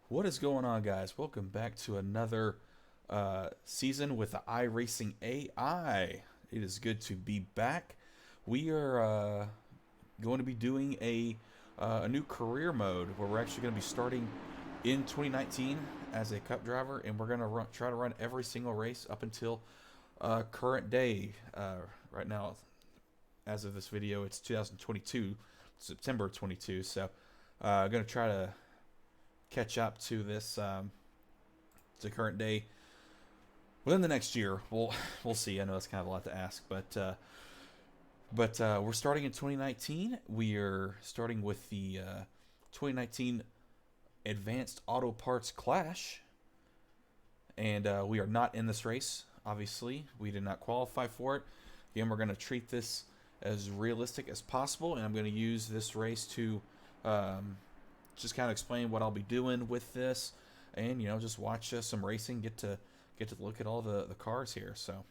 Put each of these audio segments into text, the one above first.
What is going on, guys? Welcome back to another season with the iRacing AI. It is good to be back. We are going to be doing a new career mode where we're actually going to be starting in 2019 as a cup driver, and we're going to try to run every single race up until current day. Right now, as of this video, it's 2022, September 22. So, I'm going to try to catch up to this to current day within the next year. We'll see. I know that's kind of a lot to ask, but we're starting in 2019. We are starting with the 2019 Advanced Auto Parts Clash, and we are not in this race. Obviously, we did not qualify for it. Again, we're going to treat this as realistic as possible, and I'm going to use this race to just kind of explain what I'll be doing with this, and just watch some racing, get to look at all the cars here. So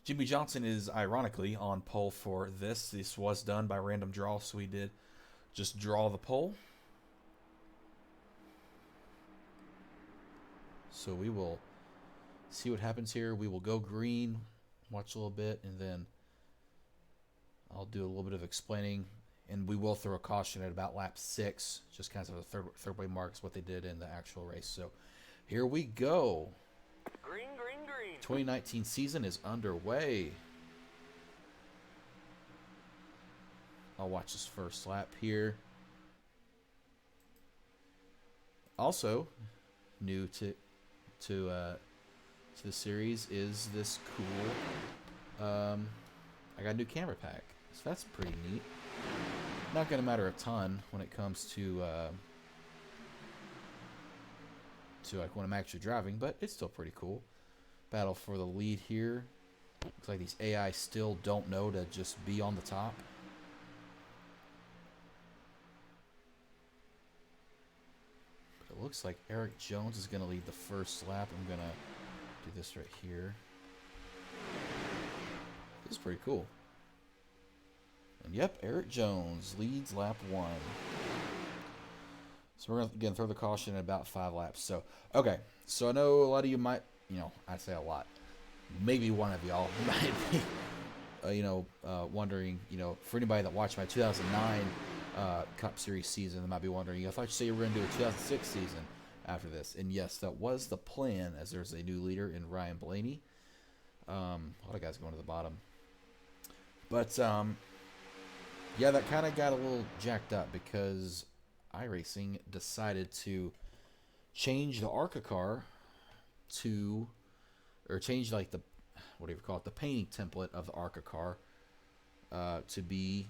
Jimmy Johnson is ironically on pole for this. This was done by random draw, so we did just draw the pole. So we will see what happens here. We will go green, watch a little bit, and then I'll do a little bit of explaining, and we will throw a caution at about lap 6, just kind of a third way marks what they did in the actual race. So here we go. Green, green, green. 2019 season is underway. I'll watch this first lap here. Also, new to the series is this cool. I got a new camera pack, so that's pretty neat. Not gonna matter a ton when it comes to like when I'm actually driving, but it's still pretty cool. Battle for the lead here. Looks like these AI still don't know to just be on the top. But it looks like Eric Jones is gonna lead the first lap. I'm gonna do this right here. This is pretty cool. And yep, Eric Jones leads lap 1. So we're going to, again, throw the caution in about 5 laps. So, okay. So I know a lot of you might, I'd say a lot. Maybe one of y'all might be, wondering, for anybody that watched my 2009 Cup Series season, they might be wondering, I thought you said you were going to do a 2006 season after this. And yes, that was the plan, as there's a new leader in Ryan Blaney. A lot of guys going to the bottom. But, yeah, that kind of got a little jacked up because iRacing decided to change the ARCA car or change like the, whatever you call it, the painting template of the ARCA car to be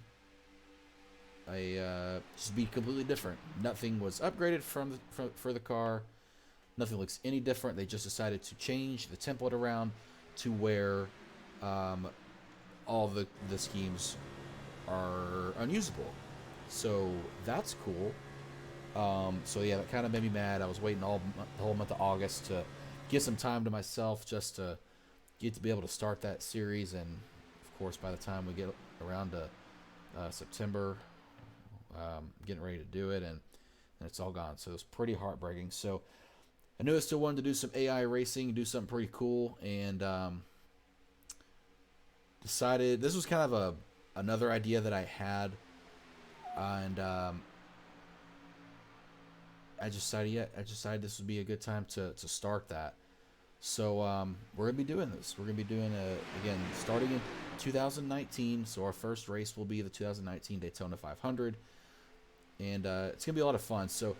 just be completely different. Nothing was upgraded for the car. Nothing looks any different. They just decided to change the template around to where all the schemes are unusable. So that's cool. So yeah, that kind of made me mad. I was waiting the whole month of August to get some time to myself just to get to be able to start that series. And of course, by the time we get around to September, getting ready to do it, and it's all gone. So it's pretty heartbreaking. So I knew I still wanted to do some AI racing, do something pretty cool, and decided this was kind of another idea that I had, and I decided this would be a good time to start that. So we're gonna be doing this. We're gonna be doing again starting in 2019. So our first race will be the 2019 Daytona 500, and it's gonna be a lot of fun. So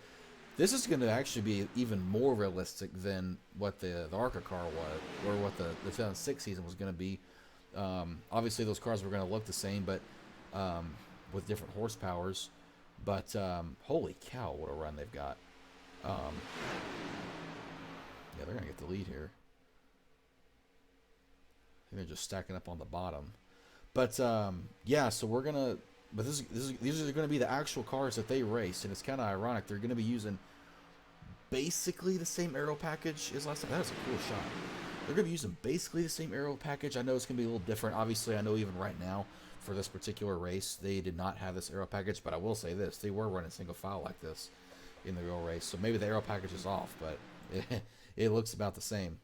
this is gonna actually be even more realistic than what the ARCA car was, or what the 2006 season was gonna be. Obviously, those cars were going to look the same, but with different horsepowers. But holy cow, what a run they've got! Yeah, they're going to get the lead here. I think they're just stacking up on the bottom. But yeah, so we're gonna. But these are going to be the actual cars that they race, and it's kind of ironic. They're going to be using basically the same aero package as last time. That is a cool shot. They're going to be using basically the same aero package. I know it's going to be a little different. Obviously, I know even right now, for this particular race, they did not have this aero package. But I will say this. They were running single file like this. in the real race. So maybe the aero package is off, but it looks about the same.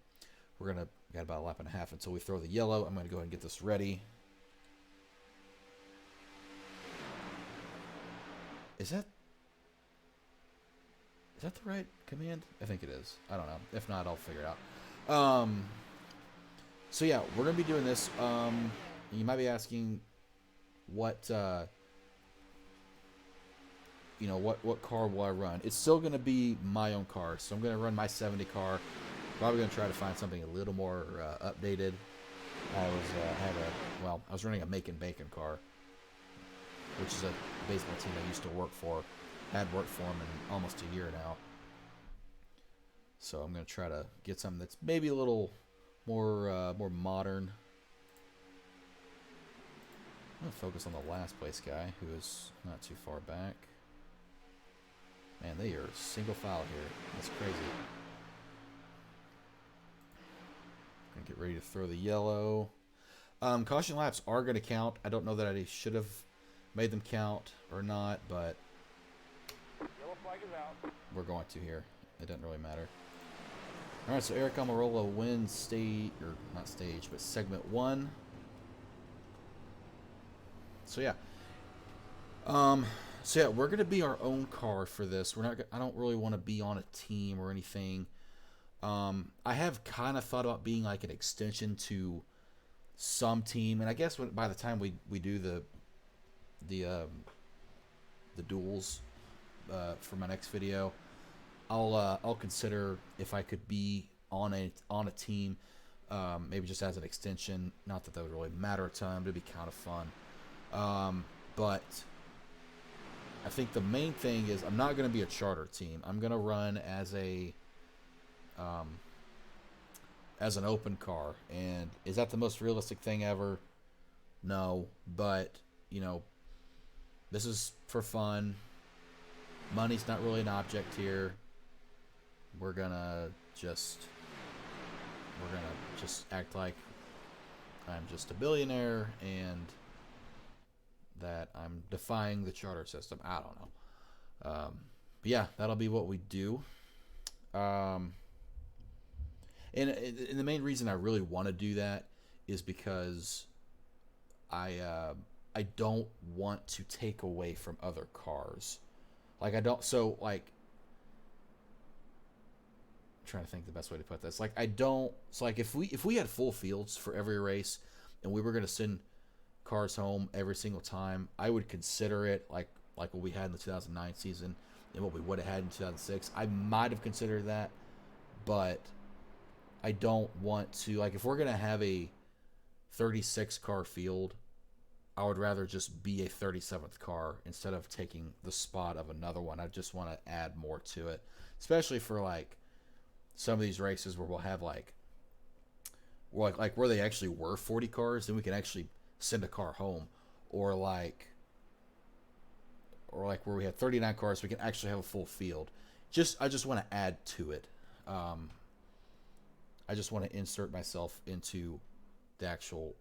We're going to got about a lap and a half until we throw the yellow. I'm going to go ahead and get this ready. Is that the right command? I think it is. I don't know. If not, I'll figure it out. So yeah, we're going to be doing this. You might be asking what what car will I run? It's still going to be my own car. So I'm going to run my 70 car. Probably going to try to find something a little more updated. I was running a Macon Bacon car, which is a baseball team I used to work for. Had worked for them in almost a year now. So I'm going to try to get something that's maybe a little more modern. I'm going to focus on the last place guy, who is not too far back. Man, they are single file here. That's crazy. Gonna get ready to throw the yellow. Caution laps are going to count. I don't know that I should have made them count or not, but Yellow flag is out. we're going to here. It doesn't really matter. All right, so Eric Almirola wins segment 1. So yeah. So yeah, we're gonna be our own car for this. I don't really want to be on a team or anything. I have kind of thought about being like an extension to some team, and I guess by the time we do the duels for my next video, I'll consider if I could be on a team, maybe just as an extension. Not that would really matter a ton, but it'd be kind of fun. But I think the main thing is I'm not going to be a charter team. I'm going to run as an open car. And is that the most realistic thing ever? No, but this is for fun. Money's not really an object here. We're gonna just act like I'm just a billionaire and that I'm defying the charter system. I don't know. But yeah, that'll be what we do. And the main reason I really want to do that is because I don't want to take away from other cars. Like I don't. So like, I'm trying to think the best way to put this. Like I don't. So like if we had full fields for every race, and we were going to send cars home every single time, I would consider it like what we had in the 2009 season and what we would have had in 2006. I might have considered that, but I don't want to, like, if we're going to have a 36 car field, I would rather just be a 37th car instead of taking the spot of another one. I just want to add more to it, especially for like some of these races where we'll have like where they actually were 40 cars, then we can actually send a car home, or like where we had 39 cars, we can actually have a full field. I just want to add to it. I just want to insert myself into the actual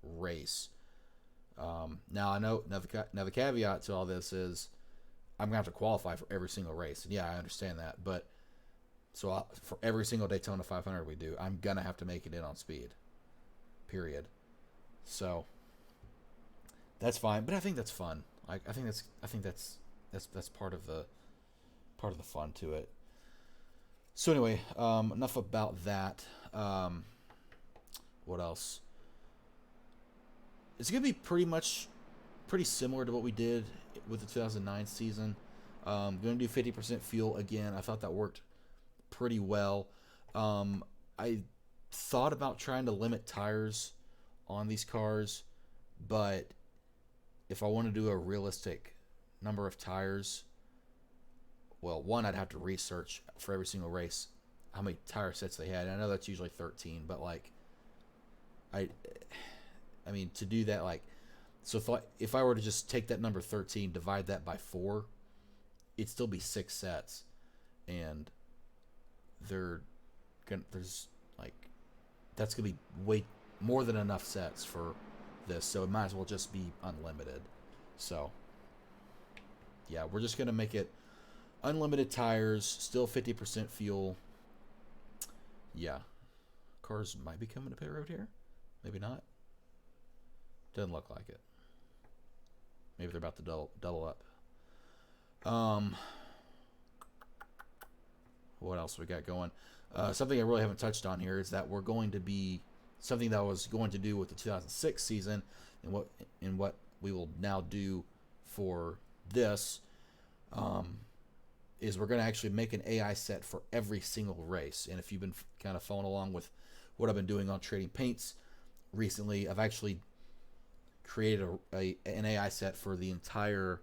race. Now I know the caveat to all this is I'm gonna have to qualify for every single race, and yeah, I understand that. But for every single Daytona 500 we do, I'm gonna have to make it in on speed. Period. So that's fine, but I think that's fun. I think that's part of the fun to it. So anyway, enough about that. What else? It's gonna be pretty similar to what we did with the 2009 season. Gonna do 50% fuel again. I thought that worked pretty well. I thought about trying to limit tires on these cars, but if I want to do a realistic number of tires, well, one, I'd have to research for every single race how many tire sets they had. And I know that's usually 13, but like, I mean, to do that, like, so if I were to just take that number 13, divide that by 4, it'd still be 6 sets, and there's like, that's gonna be way more than enough sets for this, so it might as well just be unlimited. So yeah, we're just gonna make it unlimited tires, still 50% fuel. Yeah, cars might be coming to pit road here. Maybe not. Doesn't look like it. Maybe they're about to double up. What else we got going? Something I really haven't touched on here is that we're going to be something that I was going to do with the 2006 season, and what we will now do for this is we're going to actually make an AI set for every single race. And if you've been kind of following along with what I've been doing on trading paints recently, I've actually created an AI set for the entire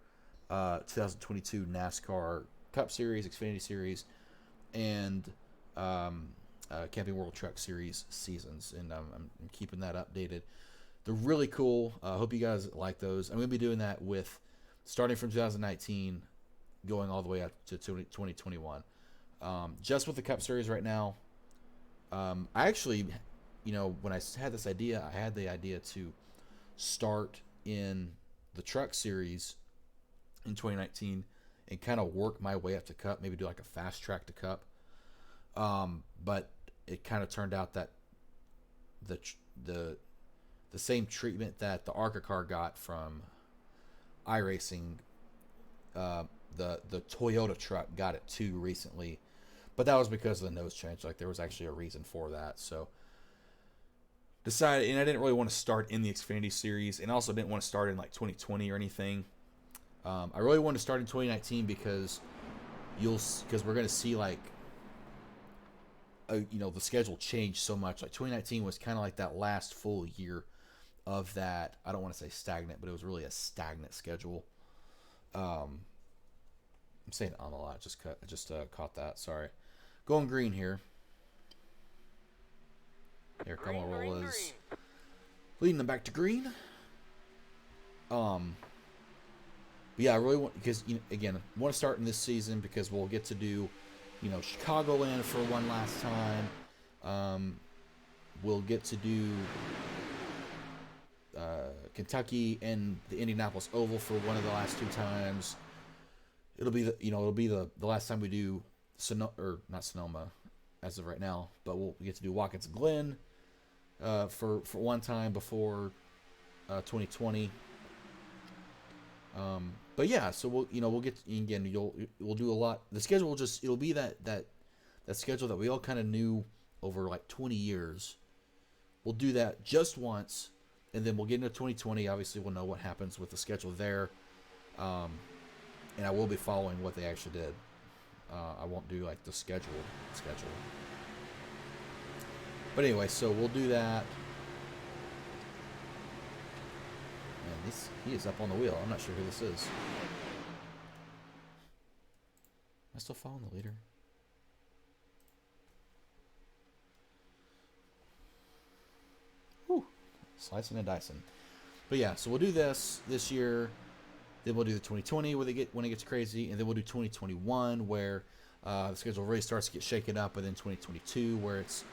2022 NASCAR Cup Series, Xfinity Series, and Camping World Truck Series seasons, and I'm keeping that updated. They're really cool. I hope you guys like those. I'm going to be doing that with starting from 2019, going all the way up to 2021. Just with the Cup Series right now, I actually, when I had this idea, I had the idea to start in the Truck Series in 2019 and kind of work my way up to Cup, maybe do like a fast track to Cup. But it kind of turned out that the same treatment that the ARCA car got from iRacing, the Toyota truck got it too recently, but that was because of the nose change. Like, there was actually a reason for that. So decided, and I didn't really want to start in the Xfinity Series, and also didn't want to start in like 2020 or anything. I really wanted to start in 2019 because we're going to see like the schedule changed so much. Like 2019 was kind of like that last full year of that. I don't want to say stagnant, but it was really a stagnant schedule. I'm saying on a lot. Just caught that. Sorry. Going green here. Here, come on, roll is leading them back to green. But yeah, I really want, because again, I want to start in this season because we'll get to do Chicagoland for one last time. We'll get to do Kentucky and the Indianapolis Oval for one of the last two times. It'll be the last time we do not Sonoma as of right now, but we'll get to do Watkins Glen for one time before 2020. But yeah, so we'll get, again, we'll do a lot. The schedule will it'll be that schedule that we all kind of knew over like 20 years. We'll do that just once, and then we'll get into 2020. Obviously, we'll know what happens with the schedule there, and I will be following what they actually did. I won't do like the schedule. But anyway, so we'll do that. Man, he is up on the wheel. I'm not sure who this is. Am I still following the leader? Whew. Slicing and dicing. But yeah, so we'll do this year. Then we'll do the 2020 when it gets crazy, and then we'll do 2021 where the schedule really starts to get shaken up, and then 2022 where it's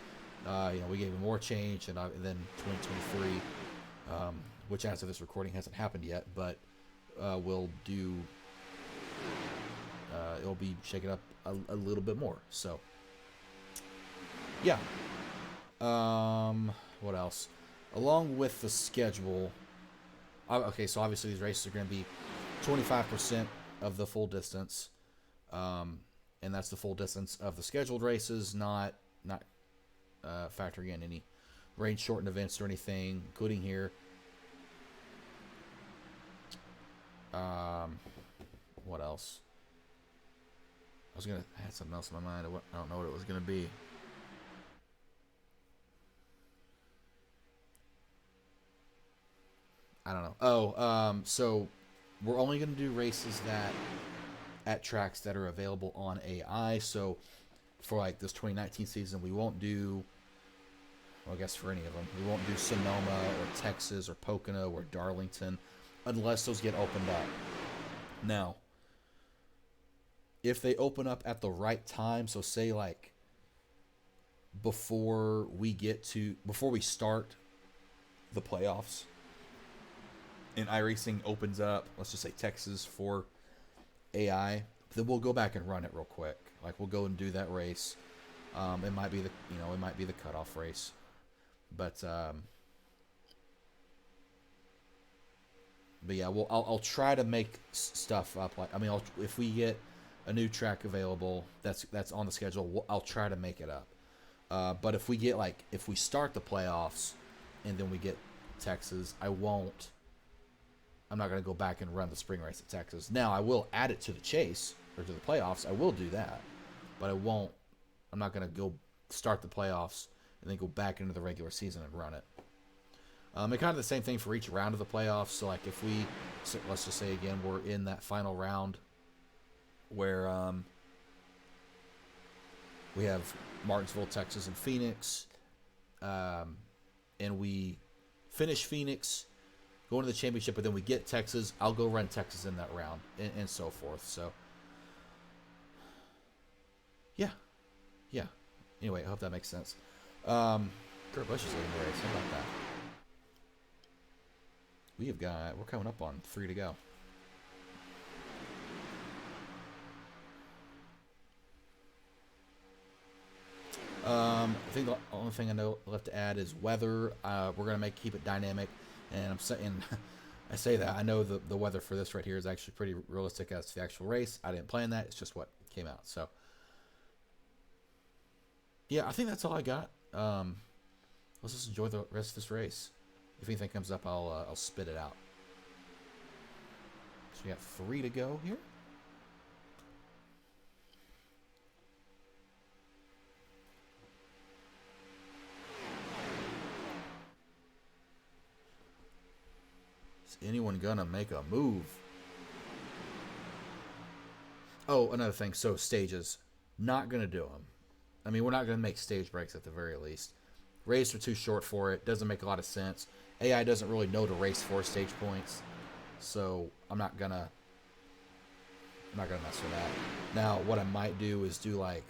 we gave him more change, and then 2023, which as of this recording hasn't happened yet, but we'll do. It'll be shaken up a little bit more. So yeah. What else? Along with the schedule. Okay, so obviously these races are going to be 25% of the full distance, and that's the full distance of the scheduled races, not factoring in any rain-shortened events or anything, including here. What else? I had something else in my mind. I don't know what it was going to be. I don't know. So we're only going to do races at tracks that are available on AI. So for like this 2019 season, we won't do, well, I guess for any of them, we won't do Sonoma or Texas or Pocono or Darlington unless those get opened up. Now, if they open up at the right time, so say like before we start the playoffs, and iRacing opens up, let's just say Texas for AI, then we'll go back and run it real quick. Like we'll go and do that race. It might be the cutoff race, but yeah, I'll try to make stuff up. Like if we get a new track available that's on the schedule, I'll try to make it up. But if we start the playoffs and then we get Texas, I'm not going to go back and run the spring race at Texas. Now I will add it to the chase or to the playoffs. I will do that, but I'm not going to go start the playoffs and then go back into the regular season and run it. And kind of the same thing for each round of the playoffs. So like let's just say again, we're in that final round where we have Martinsville, Texas, and Phoenix, and we finish Phoenix, go into the championship, but then we get Texas. I'll go run Texas in that round, and so forth. So yeah. Anyway, I hope that makes sense. Kurt Busch is leading the race. How about that? We're coming up on 3 to go. I think the only thing I know left to add is weather. We're gonna keep it dynamic, and I'm saying, I say that I know the weather for this right here is actually pretty realistic as to the actual race. I didn't plan that; it's just what came out. So, yeah, I think that's all I got. Let's just enjoy the rest of this race. If anything comes up, I'll spit it out. So we got 3 to go here. Is anyone gonna make a move? Oh, another thing. So stages, not gonna do them. I mean, we're not gonna make stage breaks at the very least. Races are too short for it. Doesn't make a lot of sense. AI doesn't really know to race for stage points, so I'm not gonna mess with that. Now, what I might do is do like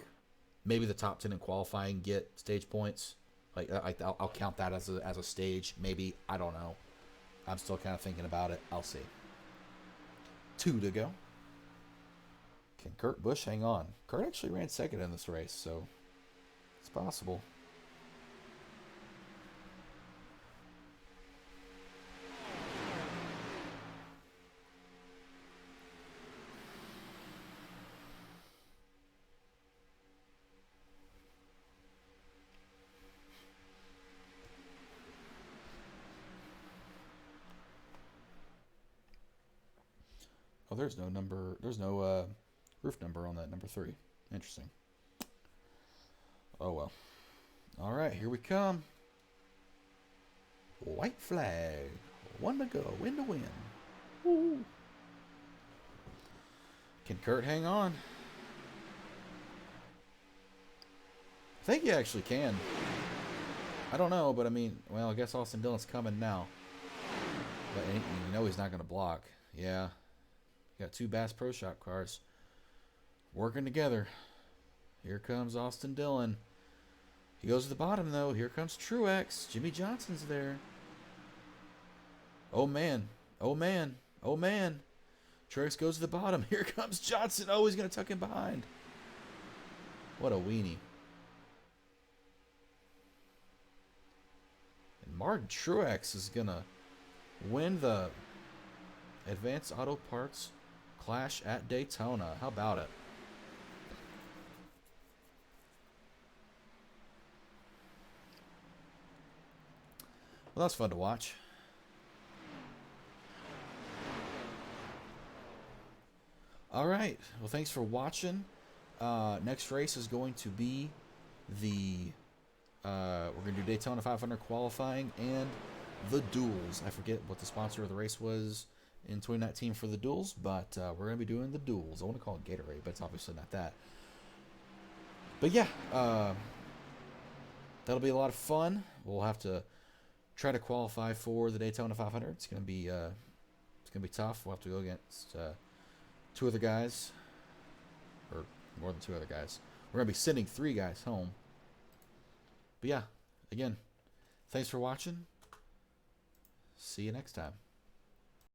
maybe the top 10 in qualifying get stage points. Like I'll count that as a stage. Maybe, I don't know. I'm still kind of thinking about it. I'll see. 2 to go. Can Kurt Busch hang on? Kurt actually ran second in this race, so it's possible. Oh, there's no number. There's no roof number on that number 3. Interesting. Oh well. All right, here we come. White flag. 1 to go. Win to win. Woo. Can Kurt hang on? I think he actually can. I don't know, but I mean, well, I guess Austin Dillon's coming now. But you know he's not going to block. Yeah. Got 2 Bass Pro Shop cars working together. Here comes Austin Dillon. He goes to the bottom, though. Here comes Truex. Jimmy Johnson's there. Oh, man. Oh, man. Oh, man. Truex goes to the bottom. Here comes Johnson. Oh, he's going to tuck him behind. What a weenie. And Martin Truex is going to win the Advanced Auto Parts Clash at Daytona. How about it? Well, that's fun to watch. All right. Well, thanks for watching. Next race is going to be we're going to do Daytona 500 qualifying and the duels. I forget what the sponsor of the race was in 2019 for the duels, but we're going to be doing the duels. I want to call it Gatorade, but it's obviously not that. But yeah, that'll be a lot of fun. We'll have to try to qualify for the Daytona 500. It's going to be tough. We'll have to go against 2 other guys, or more than 2 other guys. We're going to be sending 3 guys home. But yeah, again, thanks for watching. See you next time.